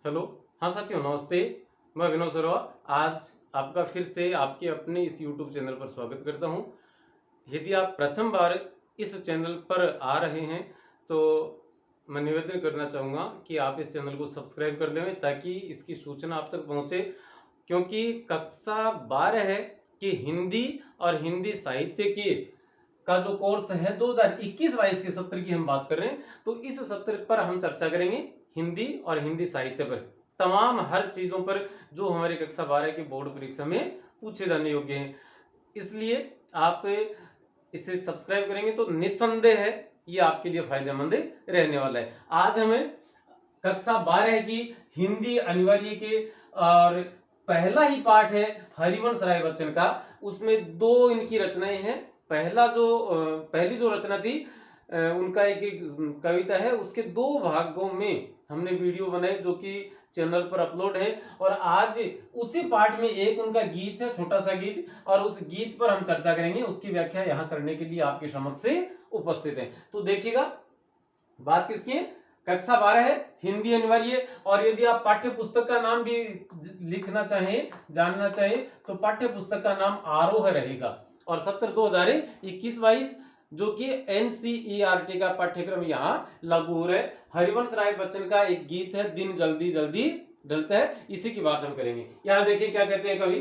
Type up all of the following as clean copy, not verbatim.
Hello. हाँ साथियों, नमस्ते। मैं अभिनव सरवा आज आपका फिर से आपके अपने इस यूट्यूब चैनल पर स्वागत करता हूं। यदि आप प्रथम बार इस चैनल पर आ रहे हैं तो मैं निवेदन करना चाहूँगा कि आप इस चैनल को सब्सक्राइब कर लें ताकि इसकी सूचना आप तक पहुँचे, क्योंकि कक्षा 12 है कि हिंदी और हिंदी साहित्य की का जो कोर्स है 2021-22 के सत्र की हम बात कर रहे हैं। तो इस सत्र पर हम चर्चा करेंगे हिंदी और हिंदी साहित्य पर, तमाम हर चीजों पर जो हमारे कक्षा 12 की बोर्ड परीक्षा में पूछे जाने योग्य हैं। इसलिए आप इसे सब्सक्राइब करेंगे तो निस्संदेह है ये आपके लिए फायदेमंद रहने वाला है। आज हमें कक्षा 12 की हिंदी अनिवार्य के और पहला ही पाठ है हरिवंश राय बच्चन का। उसमें दो इनकी रचनाएं हैं। पहली जो रचना थी उनका एक कविता है, उसके दो भागों में हमने वीडियो बनाए जो कि चैनल पर अपलोड है। और आज उसी पाठ में एक उनका गीत है, छोटा सा गीत, और उस गीत पर हम चर्चा करेंगे। उसकी व्याख्या यहाँ करने के लिए आपके समक्ष से उपस्थित है। तो देखिएगा, बात किसकी है? कक्षा 12 है, हिंदी अनिवार्य। और यदि आप पाठ्य पुस्तक का नाम भी लिखना चाहें, जानना चाहें, तो पाठ्य पुस्तक का नाम आरोह रहेगा। और सत्र 2021-22 जो कि एनसीईआरटी का पाठ्यक्रम यहाँ लागू हो रहा है। हरिवंश राय बच्चन का एक गीत है, दिन जल्दी जल्दी ढलता है, इसी की बात हम करेंगे। यहाँ देखिए क्या कहते हैं कवि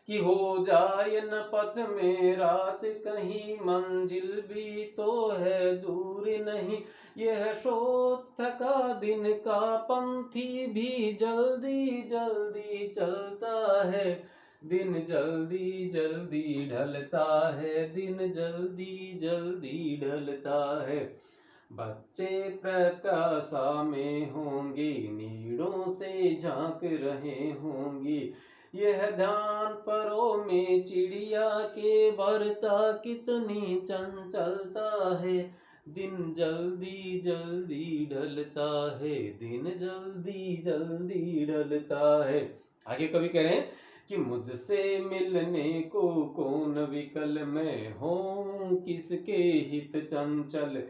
कि हो जाए न पथ में रात कहीं, मंजिल भी तो है दूर नहीं। यह सोच थका दिन का पंथी भी जल्दी जल्दी चलता है। दिन जल्दी जल्दी ढलता है, दिन जल्दी जल्दी ढलता है। बच्चे प्रत्याशा में होंगे, नीड़ों से झांक रहे होंगे। यह ध्यान परों में चिड़िया के बरता कितनी चंचलता है। दिन जल्दी जल्दी ढलता है, दिन जल्दी जल्दी ढलता है। आगे कवि कह रहे हैं कि मुझसे मिलने को कौन विकल, मैं हूं किसके हित चंचल।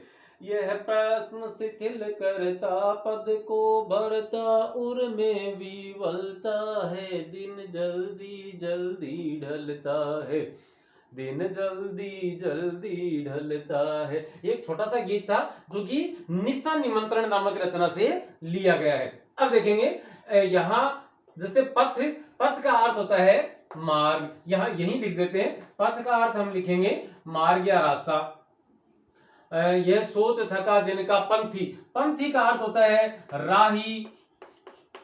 यह प्रश्न शिथिल करता पद को, भरता उर में विवलता है। दिन जल्दी जल्दी ढलता है, दिन जल्दी जल्दी ढलता है। एक छोटा सा गीत था जो कि निशा निमंत्रण नामक रचना से लिया गया है। अब देखेंगे यहाँ जैसे पथ, पथ का अर्थ होता है मार्ग, यहाँ यही लिख देते हैं। पथ का अर्थ हम लिखेंगे मार्ग या रास्ता। यह सोच थका दिन का पंथी, पंथी का अर्थ होता है राही,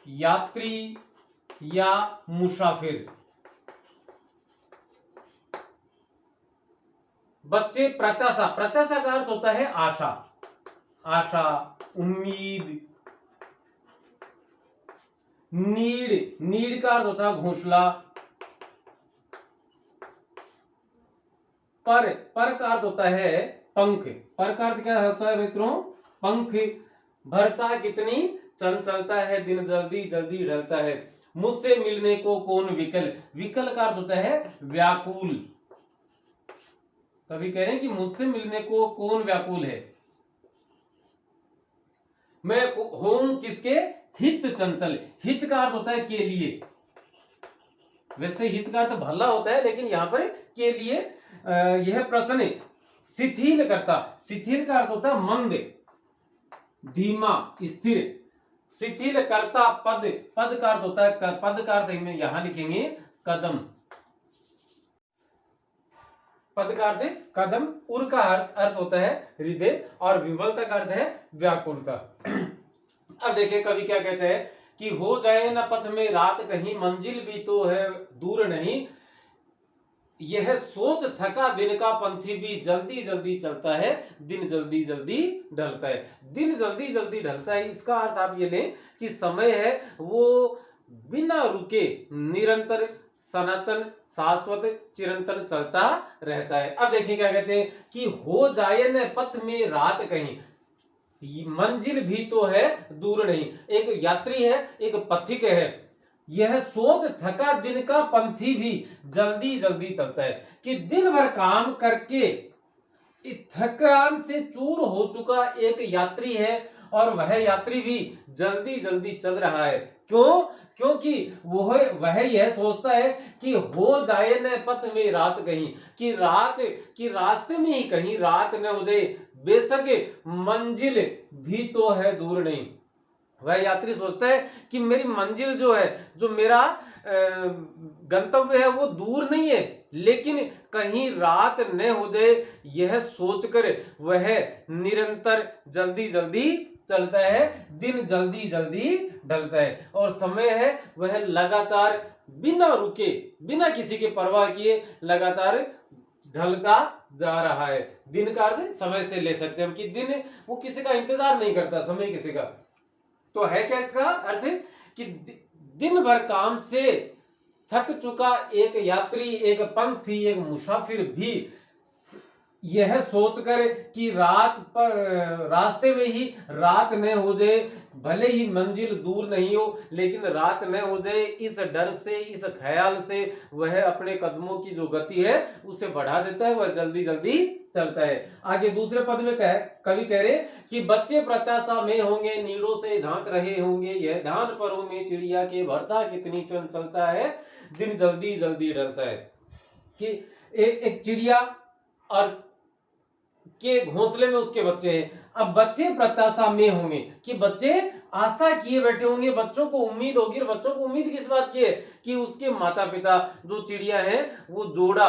यात्री या मुसाफिर। बच्चे प्रत्याशा, प्रत्याशा का अर्थ होता है आशा, आशा, उम्मीद। नीड, नीड का अर्थ होता है घोंसला। पर का अर्थ होता है पंख, पर का अर्थ क्या होता है मित्रों? पंख। भरता कितनी चंचलता है, दिन जल्दी जल्दी ढलता है। मुझसे मिलने को कौन विकल, विकल का अर्थ होता है व्याकुल। कभी कह रहे हैं कि मुझसे मिलने को कौन व्याकुल है। मैं हूं किसके हित चंचल, हित का अर्थ होता है के लिए। वैसे हित का अर्थ भला होता है, लेकिन यहां पर के लिए यह प्रश्न शिथिल करता, शिथिल का अर्थ होता है मंद, धीमा, स्थिर। शिथिल करता पद, पद का अर्थ होता है, पद का अर्थ में यहां लिखेंगे कदम। पद का अर्थ है कदम। उर का अर्थ होता है हृदय, और विवलता का अर्थ है व्याकुलता। अब देखिए कवि क्या कहते हैं कि हो जाए न पथ में रात कहीं, मंजिल भी तो है दूर नहीं। यह सोच थका दिन का पंथी भी जल्दी जल्दी चलता है, दिन जल्दी जल्दी ढलता है। दिन जल्दी जल्दी ढलता है, इसका अर्थ आप ये लें कि समय है वो बिना रुके निरंतर, सनातन, शाश्वत, चिरंतन चलता रहता है। अब देखिए क्या कहते हैं कि हो जाए न पथ में रात कहीं, मंजिल भी तो है दूर नहीं। एक यात्री है, एक पथिक है। यह सोच थका दिन का पंथी भी जल्दी जल्दी चलता है, कि दिन भर काम करके थकान से चूर हो चुका एक यात्री है, और वह यात्री भी जल्दी जल्दी चल रहा है। क्यों? क्योंकि वह यह सोचता है कि हो जाए न पथ में रात कहीं, कि रास्ते में ही कहीं रात न हो जाए, बेशक मंजिल भी तो है दूर नहीं। वह यात्री सोचता है कि मेरी मंजिल जो है, जो मेरा गंतव्य है वो दूर नहीं है, लेकिन कहीं रात न हो जाए, यह सोचकर वह निरंतर जल्दी जल्दी चलता है। दिन जल्दी जल्दी ढलता है और समय है वह लगातार बिना रुके, बिना किसी के परवाह किए लगातार ढलता जा रहा है। दिन का अर्थ समय से ले सकते हैं हम कि दिन वो किसी का इंतजार नहीं करता, समय किसी का। तो है क्या इसका अर्थ? कि दिन भर काम से थक चुका एक यात्री, एक पंथी, एक मुसाफिर भी यह सोचकर कि रास्ते में ही रात न हो जाए, भले ही मंजिल दूर नहीं हो लेकिन रात न हो जाए, इस डर से, इस ख्याल से वह अपने कदमों की जो गति है उसे बढ़ा देता है, वह जल्दी जल्दी चलता है। आगे दूसरे पद में कवि कह रहे कि बच्चे प्रत्याशा में होंगे, नीड़ों से झांक रहे होंगे, यह ध्यान परों में चिड़िया के भरता कितनी चलता है, दिन जल्दी जल्दी ढलता है। कि एक चिड़िया और के घोंसले में उसके बच्चे हैं। अब बच्चे प्रत्याशा में होंगे कि बच्चे आशा किए बैठे होंगे, बच्चों को उम्मीद होगी। और बच्चों को उम्मीद किस बात की है? कि उसके माता पिता जो चिड़िया है वो जोड़ा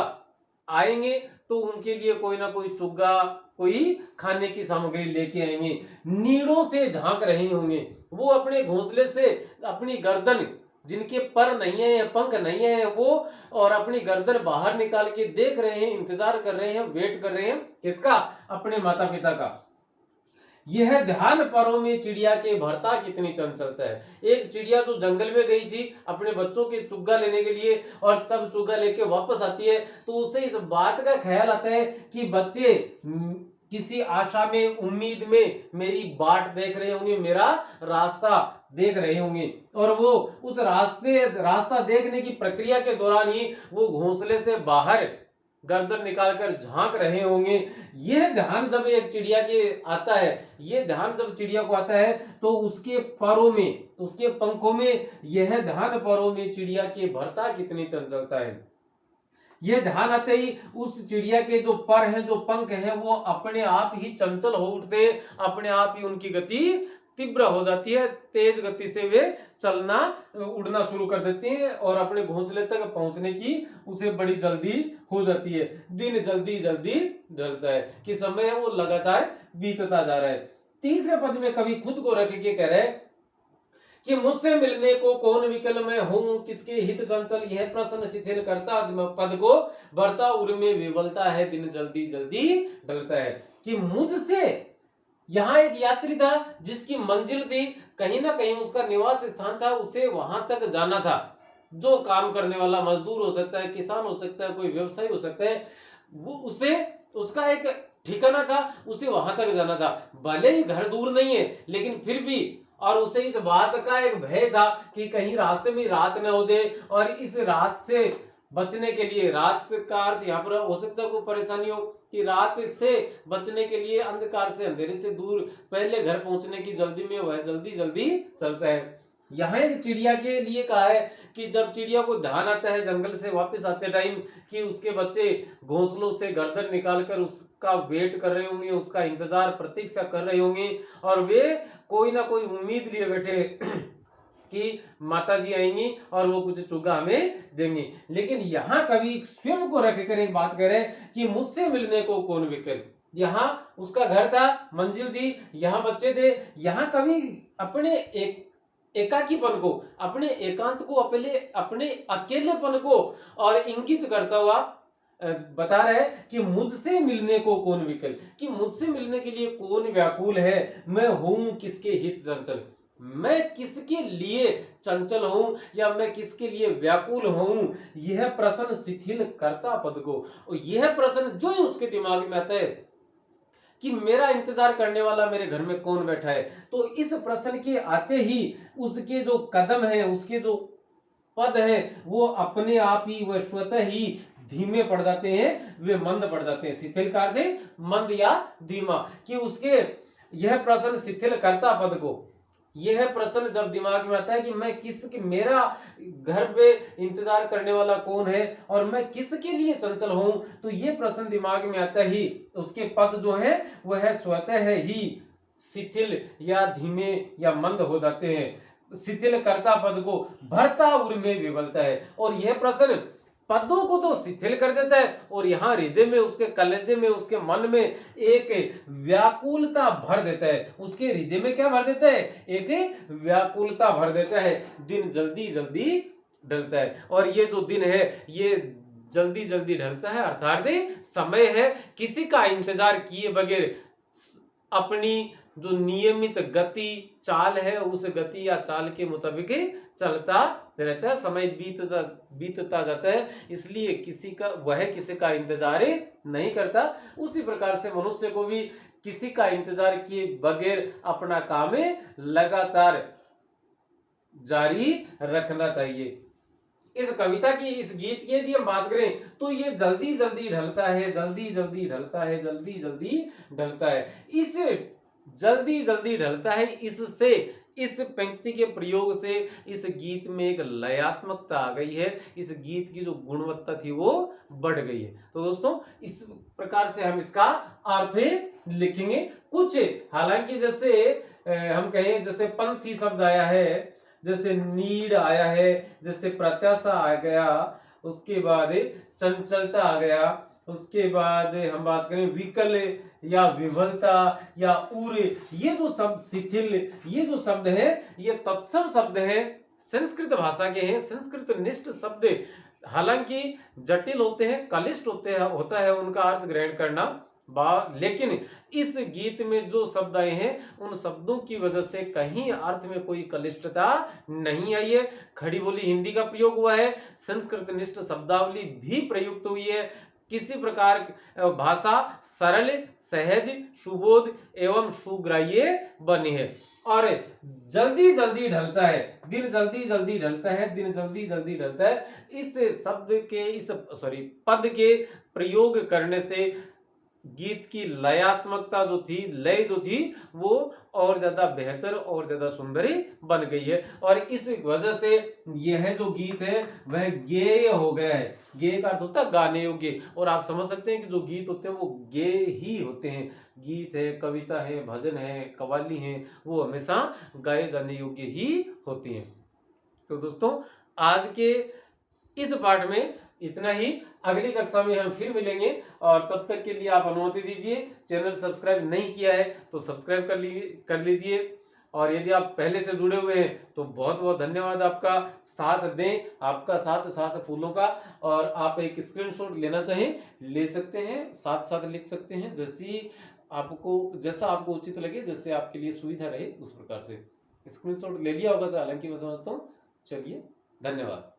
आएंगे तो उनके लिए कोई ना कोई चुग्गा, कोई खाने की सामग्री लेके आएंगे। नीड़ों से झांक रहे होंगे, वो अपने घोंसले से अपनी गर्दन, जिनके पर नहीं है, पंख नहीं है, वो और अपनी गर्दन बाहर निकाल के देख रहे हैं, इंतजार कर रहे हैं, वेट कर रहे हैं। किसका? अपने माता पिता का। यह ध्यान परों में चिड़िया के भरता कितनी चंचलता है। एक चिड़िया जो जंगल में गई थी अपने बच्चों के चुग्गा लेने के लिए, और जब चुग्गा लेके वापस आती है तो उसे इस बात का ख्याल आता है कि बच्चे किसी आशा में, उम्मीद में मेरी बाट देख रहे होंगे, मेरा रास्ता देख रहे होंगे, और वो उस रास्ता देखने की प्रक्रिया के दौरान ही वो घोंसले से बाहर गर्दन निकालकर झांक रहे होंगे। यह ध्यान जब एक चिड़िया के आता है, यह ध्यान जब चिड़िया को आता है तो उसके परों में, उसके पंखों में यह ध्यान परों में चिड़िया के भरता कितनी चंचलता है। यह ध्यान आते ही उस चिड़िया के जो पर हैं, जो पंख हैं, वो अपने आप ही चंचल हो उठते, अपने आप ही उनकी गति तीव्र हो जाती है, तेज गति से वे चलना, उड़ना शुरू कर देते हैं और अपने घोंसले तक पहुंचने की उसे बड़ी जल्दी हो जाती है। दिन जल्दी जल्दी ढलता है कि समय है वो लगातार बीतता जा रहा है। तीसरे पद में कवि खुद को रख के कह रहे हैं कि मुझसे मिलने को कौन विकल मैं हूं, किसके हित चंचल, यह प्रश्न शिथिल करता पद को बढ़ता उर में विवलता है, दिन जल्दी जल्दी ढलता है। कि मुझसे, यहाँ एक यात्री था जिसकी मंजिल थी, कहीं ना कहीं उसका निवास स्थान था, उसे वहां तक जाना था। जो काम करने वाला मजदूर हो सकता है, किसान हो सकता है, कोई व्यवसायी हो सकता है, वो उसे, उसका एक ठिकाना था, उसे वहां तक जाना था। भले ही घर दूर नहीं है लेकिन फिर भी, और उसे इस बात का एक भय था कि कहीं रास्ते में रात न हो जाए, और इस रात से बचने के लिए, रात का अर्थ यहाँ पर हो सकता है कोई परेशानी हो, कि रात से बचने के लिए, अंधकार से, अंधेरे से दूर पहले घर पहुंचने की जल्दी में वह जल्दी जल्दी चलता है। यहाँ एक चिड़िया के लिए कहा है कि जब चिड़िया को ध्यान आता है जंगल से वापस आते टाइम कि उसके बच्चे घोंसलों से गर्दन निकालकर उसका वेट कर रहे होंगे, उसका इंतजार, प्रतीक्षा कर रहे होंगे, और वे कोई ना कोई उम्मीद लिए बैठे कि माता जी आएंगी और वो कुछ चुग्गा हमें देंगी। लेकिन यहाँ कवि स्वयं को रख कर एक बात कह रहे हैं कि मुझसे मिलने को कौन विकल। यहाँ उसका घर था, मंजिल थी, यहाँ बच्चे थे। यहाँ कवि अपने एकाकीपन को, अपने एकांत को, अपने अकेलेपन को और इंगित करता हुआ बता रहा है कि मुझसे मिलने को कौन विकल, कि मुझसे मिलने के लिए कौन व्याकुल है। मैं हूं किसके हित चंचल, मैं किसके लिए चंचल हूं या मैं किसके लिए व्याकुल हूं, यह प्रश्न शिथिल करता पद को। और यह प्रश्न जो ही उसके दिमाग में आता है कि मेरा इंतजार करने वाला मेरे घर में कौन बैठा है, तो इस प्रश्न के आते ही उसके जो कदम है, उसके जो पद है, वो अपने आप ही, वह स्वतः ही धीमे पड़ जाते हैं, वे मंद पड़ जाते हैं। शिथिल का अर्थ है मंद या धीमा, कि उसके यह प्रश्न शिथिलकर्ता पद को, यह प्रश्न जब दिमाग में आता है कि मैं किसके, मेरा घर पे इंतजार करने वाला कौन है और मैं किसके लिए चंचल हूं, तो ये प्रश्न दिमाग में आता ही उसके पद जो है वह स्वतः ही शिथिल या धीमे या मंद हो जाते हैं। शिथिल करता पद को भरता उर में विवलता है, और यह प्रश्न पदों को तो शिथिल कर देता है और यहाँ हृदय में, उसके कलेजे में, उसके मन में एक व्याकुलता भर देता है। उसके हृदय में क्या भर देता है? एक व्याकुलता भर देता है। दिन जल्दी जल्दी ढलता है, और ये जो दिन है ये जल्दी जल्दी ढलता है, अर्थात समय है किसी का इंतजार किए बगैर अपनी जो नियमित गति चाल है उस गति या चाल के मुताबिक चलता रहता है। समय बीतता जाता है, इसलिए किसी का इंतजार नहीं करता। उसी प्रकार से मनुष्य को भी किसी का इंतजार किए बगैर अपना काम लगातार जारी रखना चाहिए। इस कविता की, इस गीत की यदि हम बात करें तो ये जल्दी जल्दी ढलता है, जल्दी जल्दी ढलता है, जल्दी जल्दी ढलता है। इस जल्दी जल्दी ढलता है, इससे, इस पंक्ति के प्रयोग से इस गीत में एक लयात्मकता आ गई है। इस गीत की जो गुणवत्ता थी वो बढ़ गई है। तो दोस्तों इस प्रकार से हम इसका अर्थ लिखेंगे। कुछ हालांकि जैसे हम कहें, जैसे पंथी शब्द आया है, जैसे नीड आया है, जैसे प्रत्याशा आ गया, उसके बाद चंचलता आ गया, उसके बाद हम बात करें विकल या विफलता या उर, ये जो शब्द शिथिल, ये जो शब्द है ये तत्सम शब्द है, संस्कृत भाषा के हैं, संस्कृत निष्ठ शब्द, हालांकि जटिल होते हैं, कलिष्ठ होता है उनका अर्थ ग्रहण करना, लेकिन इस गीत में जो शब्द आए हैं उन शब्दों की वजह से कहीं अर्थ में कोई कलिष्टता नहीं आई है। खड़ी बोली हिंदी का प्रयोग हुआ है, संस्कृत निष्ठ शब्दावली भी प्रयुक्त हुई है। किसी प्रकार भाषा सरल, सहज, सुबोध एवं सुग्राह्य बनी है। और जल्दी जल्दी ढलता है, दिन जल्दी जल्दी ढलता है, दिन जल्दी जल्दी ढलता है, इस शब्द के, इस पद के प्रयोग करने से गीत की लयात्मकता जो थी, लय जो थी, वो और ज्यादा बेहतर और ज्यादा सुंदर बन गई है। और इस वजह से यह जो गीत है वह गेय हो गया है। गेय का अर्थ होता है गाने योग्य, और आप समझ सकते हैं कि जो गीत होते हैं वो गेय ही होते हैं। गीत है, कविता है, भजन है, कव्वाली है, वो हमेशा गाए जाने योग्य ही होती हैं। तो दोस्तों आज के इस पाठ में इतना ही। अगली कक्षा में हम फिर मिलेंगे, और तब तक के लिए आप अनुमति दीजिए। चैनल सब्सक्राइब नहीं किया है तो सब्सक्राइब कर लीजिए, और यदि आप पहले से जुड़े हुए हैं तो बहुत बहुत धन्यवाद। आपका साथ दें, आपका साथ फूलों का। और आप एक स्क्रीनशॉट लेना चाहें ले सकते हैं, साथ साथ लिख सकते हैं, जैसा आपको उचित लगे, जैसे आपके लिए सुविधा रहे उस प्रकार से। स्क्रीनशॉट ले लिया होगा हालांकि मैं समझता हूँ। चलिए, धन्यवाद।